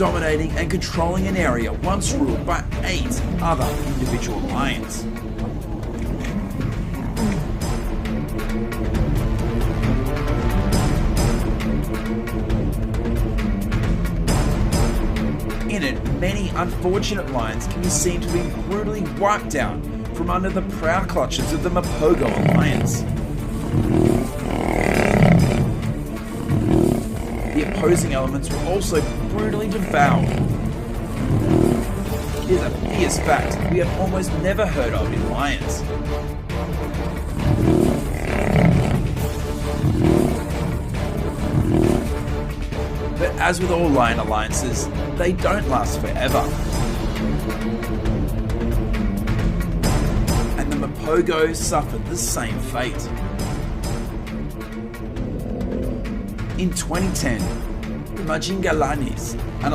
dominating and controlling an area once ruled by 8 other individual lions. In it, many unfortunate lions can be seen to be brutally wiped out from under the proud clutches of the Mapogo Alliance. The opposing elements were also brutally devoured. It is a fierce fact we have almost never heard of in lions. But as with all lion alliances, they don't last forever. And the Mapogo suffered the same fate. In 2010, the Majingalanis, an